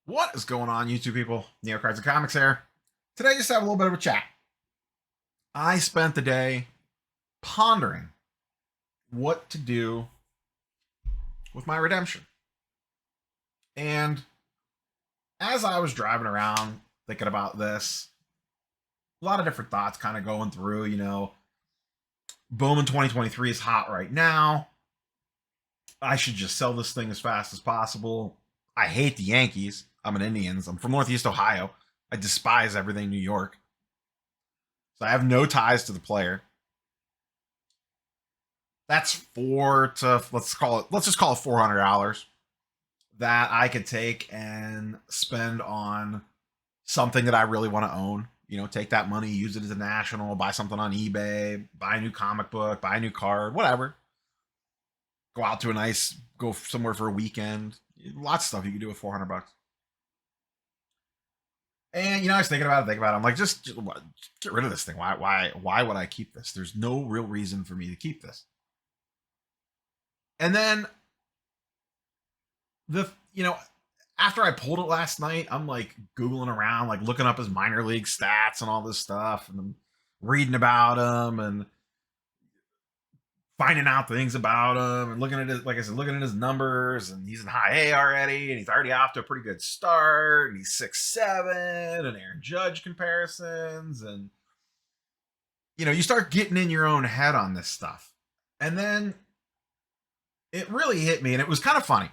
What is going on, YouTube people? Neo Cards and Comics here. Today, just have a little bit of a chat. I spent the day pondering what to do with my redemption. And as I was driving around thinking about this, a lot of different thoughts kind of going through. Bowman 2023 is hot right now. I should just sell this thing as fast as possible. I hate the Yankees. I'm an Indians. I'm from Northeast Ohio. I despise everything New York. So I have no ties to the player. That's let's just call it $400 that I could take and spend on something that I really want to own. Take that money, use it as a national, buy something on eBay, buy a new comic book, buy a new card, whatever. Go somewhere for a weekend. Lots of stuff you can do with $400. And I was thinking about it. I'm like, just get rid of this thing. Why would I keep this? There's no real reason for me to keep this. And then after I pulled it last night, I'm like Googling around, like looking up his minor league stats and all this stuff, and I'm reading about him and finding out things about him and looking at his, like I said, looking at his numbers, and he's in high A already, and he's already off to a pretty good start, and he's 6'7", and Aaron Judge comparisons, and you start getting in your own head on this stuff. And then it really hit me, and it was kind of funny.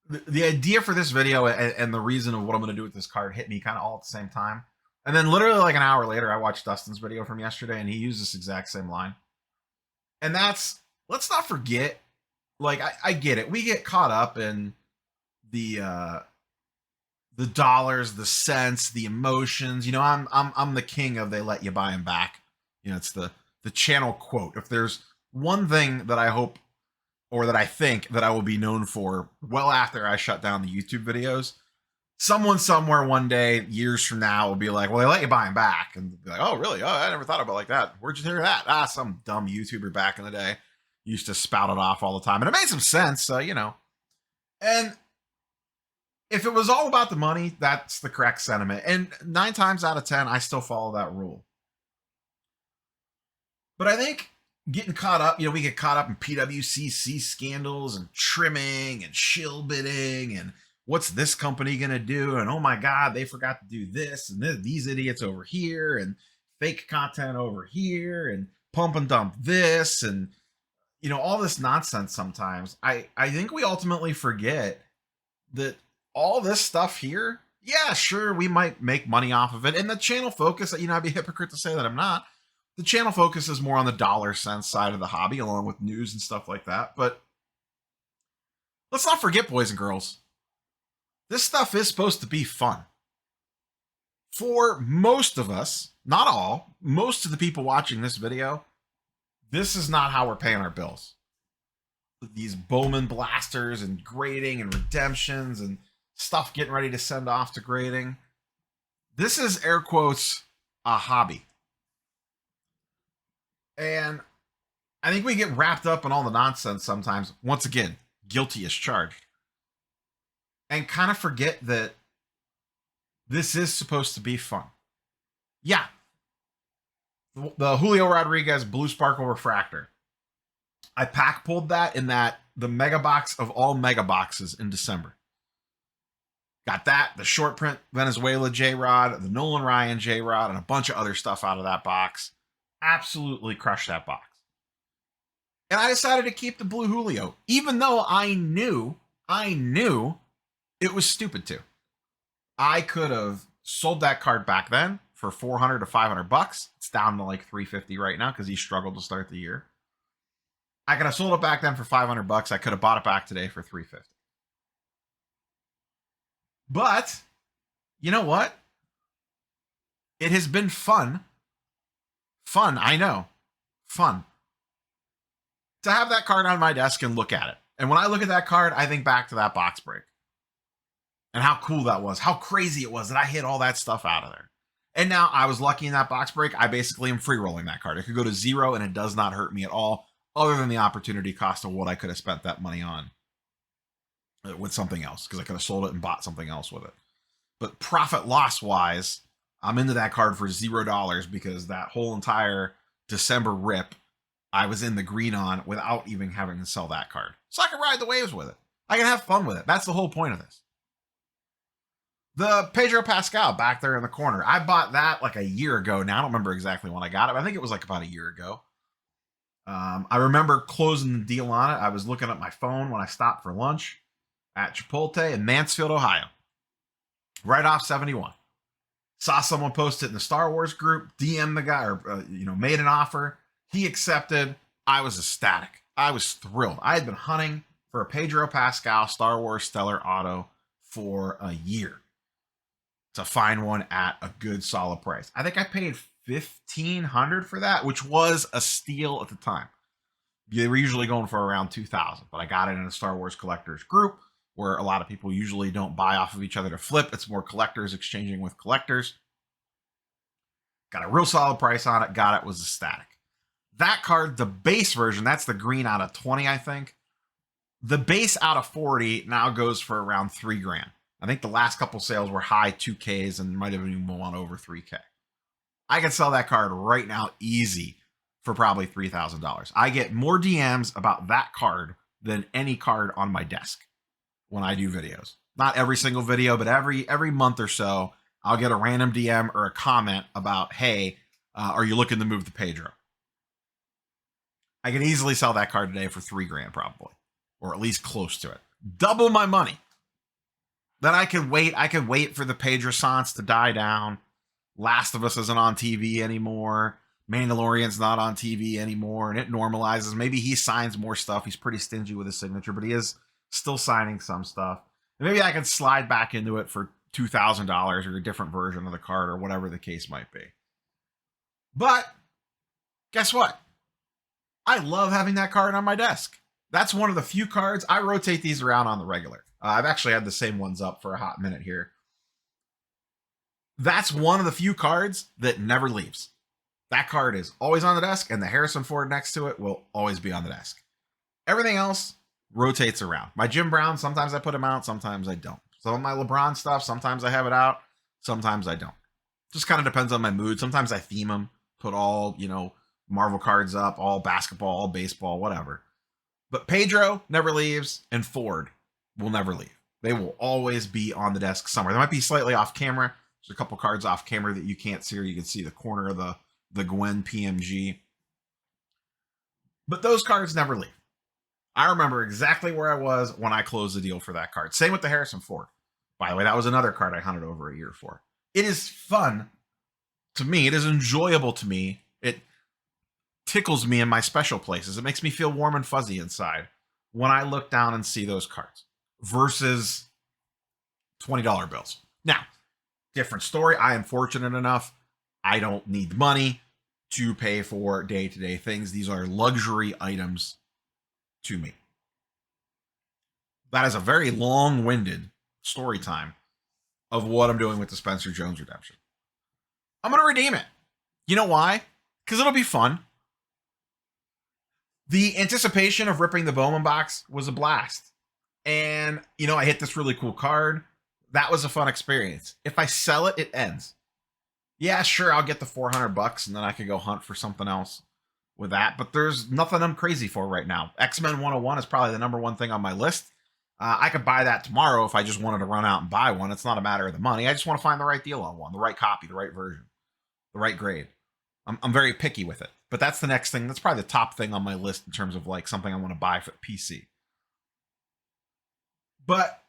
The idea for this video and the reason of what I'm going to do with this card hit me kind of all at the same time. And then literally like an hour later, I watched Dustin's video from yesterday, and he used this exact same line. And that's, let's not forget, like, I get it. We get caught up in the dollars, the cents, the emotions. I'm the king of they let you buy them back. It's the channel quote. If there's one thing that I hope, or that I think that I will be known for well after I shut down the YouTube videos, someone somewhere one day, years from now, will be like, well, they let you buy them back. And be like, oh, really? Oh, I never thought about it like that. Where'd you hear that? Some dumb YouTuber back in the day used to spout it off all the time. And it made some sense, And if it was all about the money, that's the correct sentiment. And 9 times out of 10, I still follow that rule. But I think getting caught up, we get caught up in PWCC scandals and trimming and shill bidding and what's this company going to do? And oh my God, they forgot to do this and these idiots over here and fake content over here and pump and dump this and, all this nonsense sometimes. I think we ultimately forget that all this stuff here, yeah, sure, we might make money off of it. And the channel focus, I'd be a hypocrite to say that I'm not. The channel focuses more on the dollar cents side of the hobby, along with news and stuff like that. But let's not forget, boys and girls, this stuff is supposed to be fun. For most of us, not all, most of the people watching this video, this is not how we're paying our bills. These Bowman blasters and grading and redemptions and stuff getting ready to send off to grading. This is, air quotes, a hobby. And I think we get wrapped up in all the nonsense sometimes. Once again, guilty as charged. And kind of forget that this is supposed to be fun. Yeah. The Julio Rodriguez Blue Sparkle Refractor. I pack pulled that in the mega box of all mega boxes in December. Got that, the short print Venezuela J-Rod, the Nolan Ryan J-Rod, and a bunch of other stuff out of that box. Absolutely crushed that box. And I decided to keep the blue Julio, even though I knew it was stupid to. I could have sold that card back then for $400 to $500. It's down to like $350 right now because he struggled to start the year. I could have sold it back then for $500. I could have bought it back today for $350. But you know what? It has been fun. Fun, I know. Fun. To have that card on my desk and look at it. And when I look at that card, I think back to that box break. And how cool that was. How crazy it was that I hit all that stuff out of there. And now I was lucky in that box break. I basically am free rolling that card. It could go to 0 and it does not hurt me at all, other than the opportunity cost of what I could have spent that money on. with something else because I could have sold it and bought something else with it. But profit loss wise, I'm into that card for $0 because that whole entire December rip, I was in the green on without even having to sell that card. So I can ride the waves with it. I can have fun with it. That's the whole point of this. The Pedro Pascal back there in the corner. I bought that like a year ago now. I don't remember exactly when I got it. I think it was like about a year ago. I remember closing the deal on it. I was looking at my phone when I stopped for lunch at Chipotle in Mansfield, Ohio. Right off 71. Saw someone post it in the Star Wars group, DM the guy, or made an offer. He accepted. I was ecstatic. I was thrilled. I had been hunting for a Pedro Pascal Star Wars Stellar Auto for a year to find one at a good solid price. I think I paid $1,500 for that, which was a steal at the time. They were usually going for around $2,000, but I got it in a Star Wars collectors group where a lot of people usually don't buy off of each other to flip. It's more collectors exchanging with collectors. Got a real solid price on it. Got it. Was ecstatic. That card, the base version, that's the green out of 20, I think. The base out of 40 now goes for around $3,000. I think the last couple sales were high 2Ks and might have even won over 3K. I can sell that card right now easy for probably $3,000. I get more DMs about that card than any card on my desk when I do videos. Not every single video, but every month or so, I'll get a random DM or a comment about, hey, are you looking to move the Pedro? I can easily sell that card today for $3,000 probably, or at least close to it. Double my money. Then I could wait. I could wait for the Pedro Sans to die down. Last of Us isn't on TV anymore. Mandalorian's not on TV anymore, and it normalizes. Maybe he signs more stuff. He's pretty stingy with his signature, but he is still signing some stuff. And maybe I can slide back into it for $2,000 or a different version of the card or whatever the case might be. But guess what? I love having that card on my desk. That's one of the few cards. I rotate these around on the regular. I've actually had the same ones up for a hot minute here. That's one of the few cards that never leaves. That card is always on the desk, and the Harrison Ford next to it will always be on the desk. Everything else rotates around. My Jim Brown, sometimes I put him out, sometimes I don't. Some of my LeBron stuff, sometimes I have it out, sometimes I don't. Just kind of depends on my mood. Sometimes I theme them, put all, Marvel cards up, all basketball, all baseball, whatever. But Pedro never leaves, and Ford will never leave. They will always be on the desk somewhere. They might be slightly off camera. There's a couple cards off camera that you can't see, or you can see the corner of the Gwen PMG. But those cards never leave. I remember exactly where I was when I closed the deal for that card. Same with the Harrison Ford. By the way, that was another card I hunted over a year for. It is fun to me. It is enjoyable to me. It tickles me in my special places. It makes me feel warm and fuzzy inside when I look down and see those cards versus $20 bills. Now, different story. I am fortunate enough. I don't need money to pay for day-to-day things. These are luxury items to me. That is a very long-winded story time of what I'm doing with the Spencer Jones redemption. I'm going to redeem it. You know why? Because it'll be fun. The anticipation of ripping the Bowman box was a blast. And, I hit this really cool card. That was a fun experience. If I sell it, it ends. Yeah, sure, I'll get the $400 and then I could go hunt for something else with that. But there's nothing I'm crazy for right now. X-Men 101 is probably the number one thing on my list. I could buy that tomorrow if I just wanted to run out and buy one. It's not a matter of the money. I just want to find the right deal on one, the right copy, the right version, the right grade. I'm very picky with it. But that's the next thing. That's probably the top thing on my list in terms of like something I want to buy for PC. But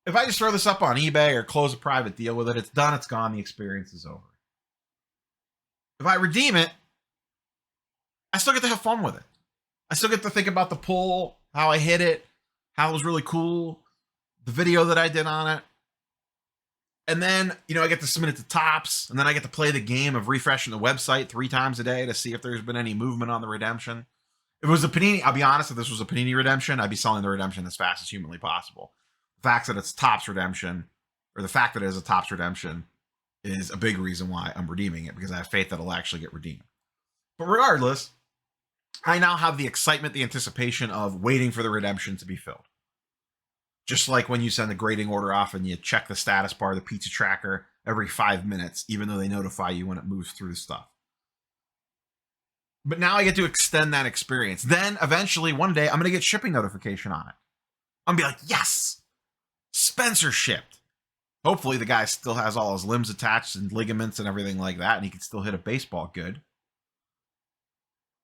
if I just throw this up on eBay or close a private deal with it, it's done, it's gone, the experience is over. If I redeem it, I still get to have fun with it. I still get to think about the pull, how I hit it, how it was really cool, the video that I did on it. And then, I get to submit it to Topps, and then I get to play the game of refreshing the website 3 times a day to see if there's been any movement on the redemption. If it was a Panini, I'll be honest, if this was a Panini redemption, I'd be selling the redemption as fast as humanly possible. The fact that it's Topps redemption, or the fact that it is a Topps redemption, is a big reason why I'm redeeming it, because I have faith that it'll actually get redeemed. But regardless, I now have the excitement, the anticipation of waiting for the redemption to be filled. Just like when you send the grading order off and you check the status bar of the pizza tracker every 5 minutes, even though they notify you when it moves through the stuff. But now I get to extend that experience. Then eventually one day I'm going to get shipping notification on it. I'm going to be like, yes, Spencer shipped. Hopefully the guy still has all his limbs attached and ligaments and everything like that, and he can still hit a baseball good.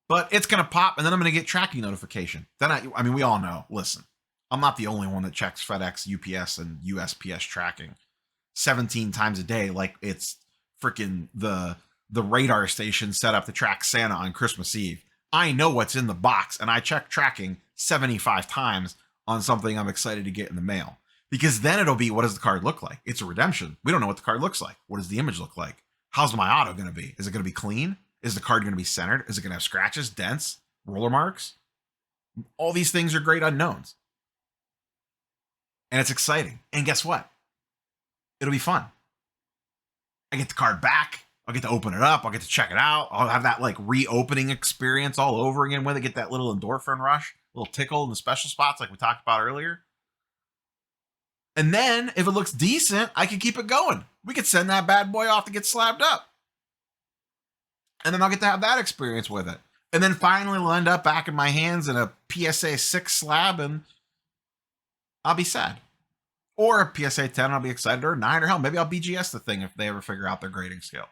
But it's going to pop, and then I'm going to get tracking notification. Then I mean, we all know, listen, I'm not the only one that checks FedEx, UPS, and USPS tracking 17 times a day like it's freaking the radar station set up to track Santa on Christmas Eve. I know what's in the box, and I check tracking 75 times on something I'm excited to get in the mail. Because then it'll be, what does the card look like? It's a redemption. We don't know what the card looks like. What does the image look like? How's my auto going to be? Is it going to be clean? Is the card going to be centered? Is it going to have scratches, dents, roller marks? All these things are great unknowns. And it's exciting. And guess what? It'll be fun. I get the card back. I'll get to open it up. I'll get to check it out. I'll have that like reopening experience all over again with it. Get that little endorphin rush, little tickle in the special spots like we talked about earlier. And then if it looks decent, I can keep it going. We could send that bad boy off to get slabbed up. And then I'll get to have that experience with it. And then finally it'll end up back in my hands in a PSA 6 slab and I'll be sad. Or a PSA 10, I'll be excited, or a 9, or hell, maybe I'll BGS the thing if they ever figure out their grading scale.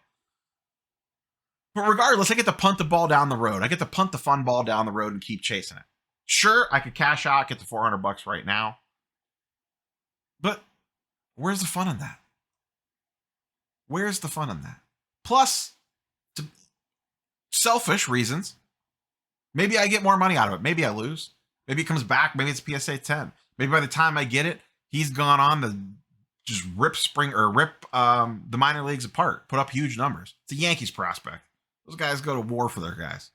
But regardless, I get to punt the ball down the road. I get to punt the fun ball down the road and keep chasing it. Sure, I could cash out, get the $400 right now. But where's the fun in that? Where's the fun in that? Plus, to selfish reasons, maybe I get more money out of it. Maybe I lose. Maybe it comes back. Maybe it's PSA 10. Maybe by the time I get it, he's gone on to just rip the minor leagues apart, put up huge numbers. It's a Yankees prospect. Those guys go to war for their guys.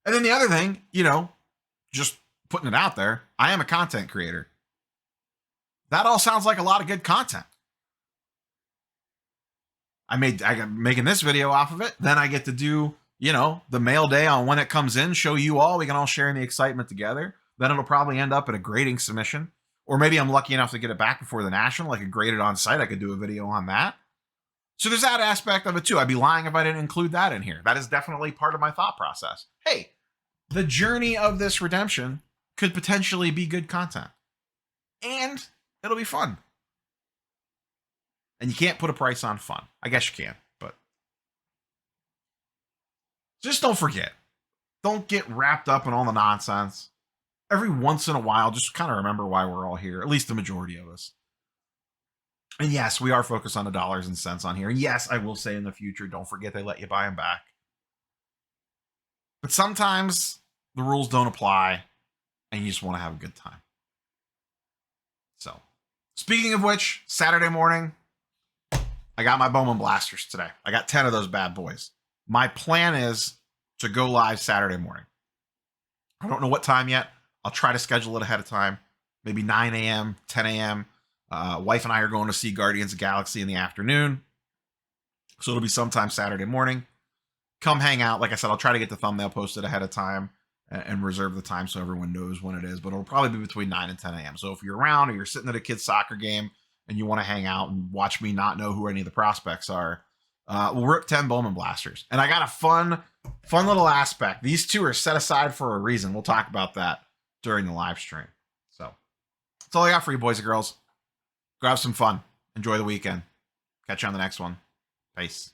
And then the other thing, just putting it out there, I am a content creator. That all sounds like a lot of good content. I got making this video off of it. Then I get to do, the mail day on when it comes in, show you all. We can all share in the excitement together. Then it'll probably end up in a grading submission. Or maybe I'm lucky enough to get it back before the National. I could grade it on site. I could do a video on that. So there's that aspect of it too. I'd be lying if I didn't include that in here. That is definitely part of my thought process. Hey, the journey of this redemption could potentially be good content. And it'll be fun. And you can't put a price on fun. I guess you can, but just don't forget. Don't get wrapped up in all the nonsense. Every once in a while, just kind of remember why we're all here, at least the majority of us. And yes, we are focused on the dollars and cents on here. And yes, I will say in the future, don't forget they let you buy them back. But sometimes the rules don't apply and you just want to have a good time. So, speaking of which, Saturday morning, I got my Bowman Blasters today. I got 10 of those bad boys. My plan is to go live Saturday morning. I don't know what time yet. I'll try to schedule it ahead of time. Maybe 9 a.m., 10 a.m. Wife and I are going to see Guardians of the Galaxy in the afternoon. So it'll be sometime Saturday morning. Come hang out. Like I said, I'll try to get the thumbnail posted ahead of time and reserve the time so everyone knows when it is. But it'll probably be between 9 and 10 a.m. So if you're around or you're sitting at a kid's soccer game and you want to hang out and watch me not know who any of the prospects are, we'll rip 10 Bowman Blasters. And I got a fun little aspect. These two are set aside for a reason. We'll talk about that during the live stream. So that's all I got for you, boys and girls. Go have some fun. Enjoy the weekend. Catch you on the next one. Peace.